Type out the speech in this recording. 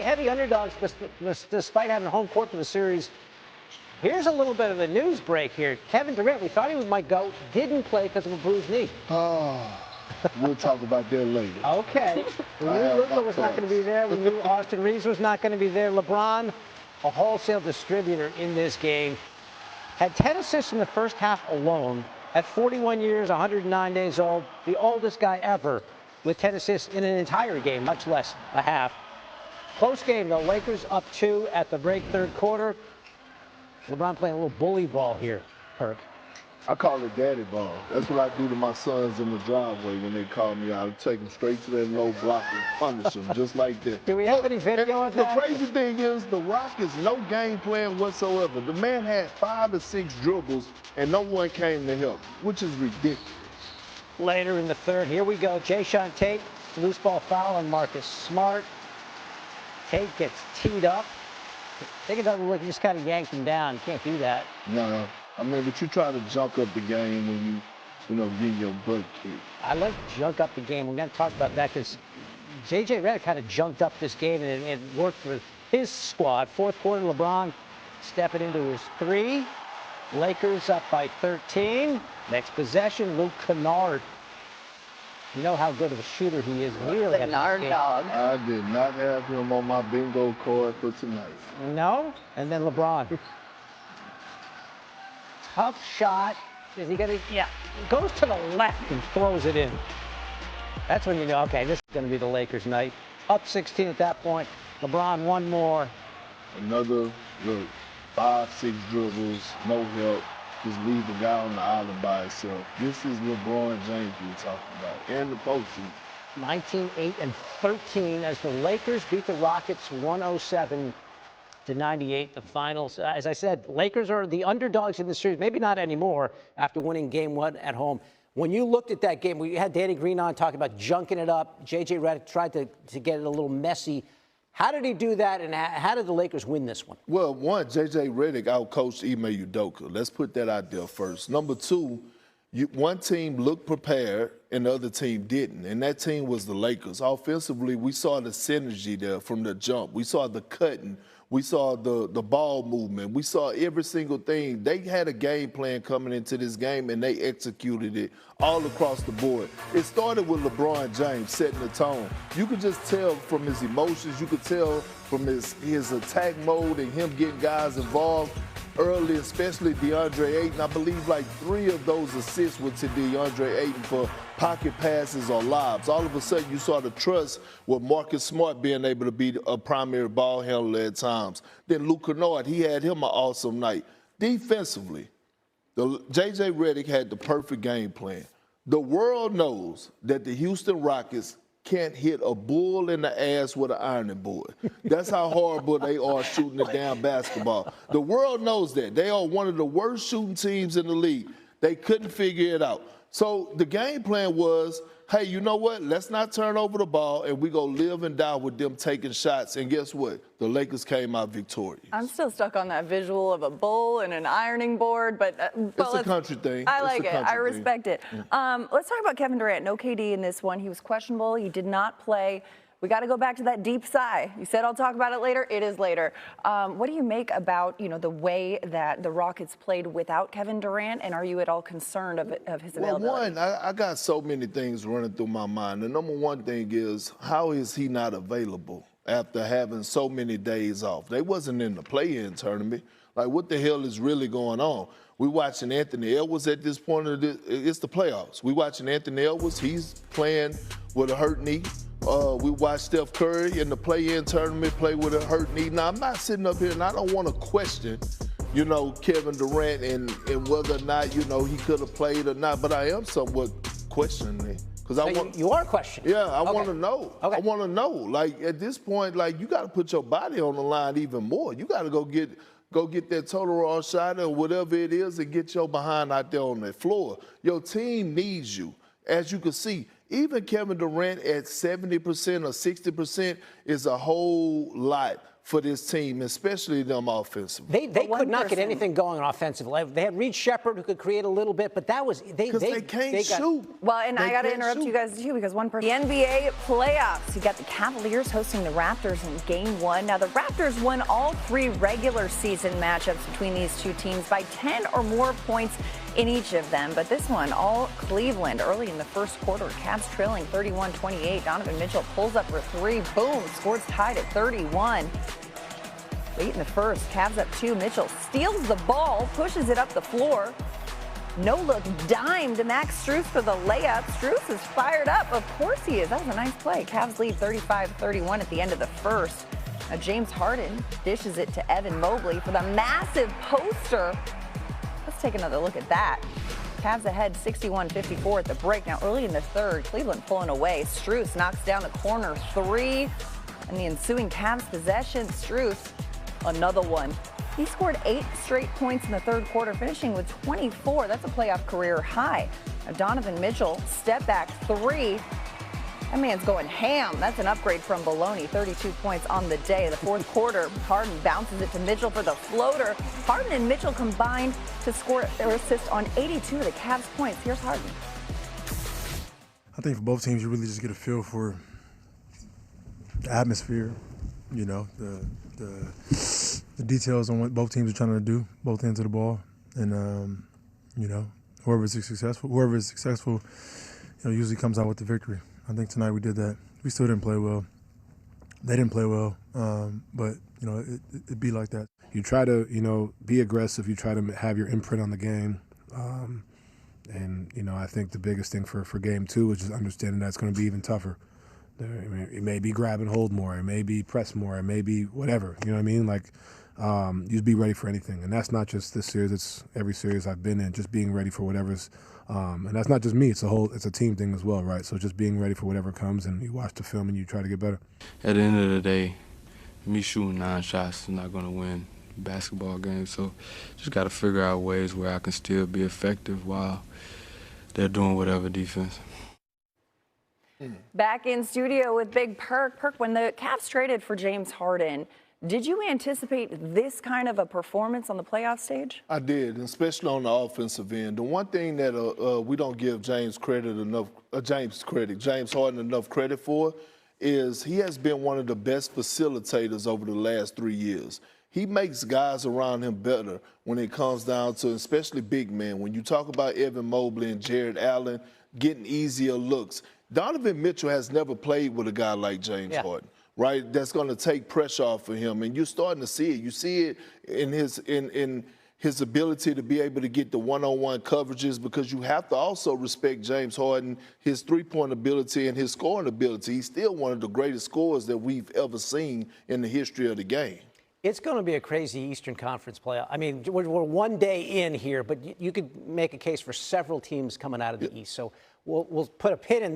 play heavy underdogs despite having home court for the series. Here's a little bit of a news break here. Kevin Durant, we thought he might go, didn't play because of a bruised knee. Oh, we'll talk about that later. Okay. We knew Luka was not going to be there. We knew Austin Reeves was not going to be there. LeBron, a wholesale distributor in this game, had 10 assists in the first half alone. At 41 years, 109 days old, the oldest guy ever with 10 assists in an entire game, much less a half. Close game, though. Lakers up 2 at the break, third quarter. LeBron playing a little bully ball here, Perk. I call it daddy ball. That's what I do to my sons in the driveway when they call me out. I take them straight to that low block and punish them just like that. Do we have any video of that? The crazy thing is the Rockets, no game plan whatsoever. The man had 5 or 6 dribbles and no one came to help, which is ridiculous. Later in the third, here we go. Jayshawn Tate, loose ball foul on Marcus Smart. Tate gets teed up. I think it doesn't look, he just kind of yanked him down. You can't do that. No. I mean, but you try to junk up the game when you get your butt kicked. I like junk up the game. We're going to talk about that because J.J. Redick kind of junked up this game and it worked for his squad. Fourth quarter, LeBron stepping into his 3. Lakers up by 13. Next possession, Luke Kennard. You know how good of a shooter he is. He really Kennard dog. I did not have him on my bingo card for tonight. No? And then LeBron. Tough shot. Is he going to? Yeah. Goes to the left and throws it in. That's when you know, okay, this is going to be the Lakers' night. Up 16 at that point. LeBron, one more. Another, 5, 6 dribbles, no help. Just leave the guy on the island by himself. This is LeBron James we're talking about. And the postseason. 19-13 as the Lakers beat the Rockets 107-98, the finals. As I said, Lakers are the underdogs in the series. Maybe not anymore after winning game 1 at home. When you looked at that game, we had Danny Green on talking about junking it up. J.J. Redick tried to get it a little messy. How did he do that, and how did the Lakers win this one? Well, one, J.J. Redick outcoached Ime Udoka. Let's put that out there first. Number 2, one team looked prepared and the other team didn't, and that team was the Lakers. Offensively, we saw the synergy there from the jump. We saw the cutting. We saw the ball movement. We saw every single thing. They had a game plan coming into this game, and they executed it all across the board. It started with LeBron James setting the tone. You could just tell from his emotions. You could tell from his attack mode and him getting guys involved early, especially DeAndre Ayton. I believe like 3 of those assists were to DeAndre Ayton for pocket passes or lobs. All of a sudden, you saw the trust with Marcus Smart being able to be a primary ball handler at times. Then Luke Kennard, he had him an awesome night. Defensively, J.J. Redick had the perfect game plan. The world knows that the Houston Rockets can't hit a bull in the ass with an ironing board. That's how horrible they are shooting the damn basketball. The world knows that. They are one of the worst shooting teams in the league. They couldn't figure it out. So the game plan was, hey, you know what? Let's not turn over the ball, and we go live and die with them taking shots. And guess what? The Lakers came out victorious. I'm still stuck on that visual of a bull and an ironing board, but it's a country thing. I like it. I respect it. Let's talk about Kevin Durant. No KD in this one. He was questionable. He did not play. We got to go back to that deep sigh. You said I'll talk about it later. It is later. What do you make about the way that the Rockets played without Kevin Durant, and are you at all concerned of his availability? Well, one, I got so many things running through my mind. The number one thing is, how is he not available after having so many days off? They wasn't in the play-in tournament. Like, what the hell is really going on? We watching Anthony Edwards at this point of it's the playoffs. We watching Anthony Edwards. He's playing with a hurt knee. We watched Steph Curry in the play-in tournament play with a hurt knee. Now, I'm not sitting up here, and I don't want to question, Kevin Durant and whether or not, he could have played or not. But I am somewhat questioning it. You are questioning? Yeah, I want to know. Okay. I want to know. Like, at this point, you got to put your body on the line even more. You got to go get that total raw shot or whatever it is and get your behind out there on that floor. Your team needs you. As you can see, even Kevin Durant at 70% or 60% is a whole lot for this team, especially them offensively. They could not get anything going on offensively. They had Reed Shepard who could create a little bit, but that was they can't shoot. Well, and I got to interrupt you guys too because one person. The NBA playoffs. You got the Cavaliers hosting the Raptors in Game 1. Now the Raptors won all 3 regular season matchups between these two teams by 10 or more points in each of them. But this one, all Cleveland early in the first quarter. Cavs trailing 31-28. Donovan Mitchell pulls up for 3. Boom. Scores tied at 31. Late in the first, Cavs up 2. Mitchell steals the ball, pushes it up the floor. No look dime to Max Strus for the layup. Strus is fired up. Of course he is. That was a nice play. Cavs lead 35-31 at the end of the first. Now James Harden dishes it to Evan Mobley for the massive poster. Let's take another look at that. Cavs ahead 61-54 at the break. Now early in the third, Cleveland pulling away. Strus knocks down the corner 3. And the ensuing Cavs possession, Strus, another one. He scored 8 straight points in the third quarter, finishing with 24. That's a playoff career high. Now Donovan Mitchell, step back 3. That man's going ham. That's an upgrade from Bologna. 32 points on the day. The fourth quarter, Harden bounces it to Mitchell for the floater. Harden and Mitchell combined to score their assist on 82 of the Cavs' points. Here's Harden. I think for both teams, you really just get a feel for the atmosphere, you know, the details on what both teams are trying to do, both ends of the ball, and you know, whoever is successful, you know, usually comes out with the victory. I think tonight we did that. We still didn't play well. They didn't play well, but you know, it be like that. You try to, you know, be aggressive. You try to have your imprint on the game, and you know, I think the biggest thing for Game 2 is just understanding that it's going to be even tougher. It may be grab and hold more. It may be press more. It may be whatever. You know what I mean? Like, you just be ready for anything. And that's not just this series. It's every series I've been in, just being ready for whatever's. And that's not just me. It's a team thing as well, right? So just being ready for whatever comes, and you watch the film and you try to get better. At the end of the day, me shooting 9 shots is not going to win a basketball game. So just got to figure out ways where I can still be effective while they're doing whatever defense. Back in studio with Big Perk. Perk, when the Cavs traded for James Harden, did you anticipate this kind of a performance on the playoff stage? I did, especially on the offensive end. The one thing that we don't give James Harden enough credit for is he has been one of the best facilitators over the last 3 years. He makes guys around him better when it comes down to, especially big men. When you talk about Evan Mobley and Jared Allen getting easier looks, Donovan Mitchell has never played with a guy like James Harden, right? That's going to take pressure off of him, and you're starting to see it. You see it in his ability to be able to get the one-on-one coverages, because you have to also respect James Harden, his three-point ability and his scoring ability. He's still one of the greatest scorers that we've ever seen in the history of the game. It's going to be a crazy Eastern Conference playoff. I mean, we're one day in here, but you could make a case for several teams coming out of the East. So we'll put a pin in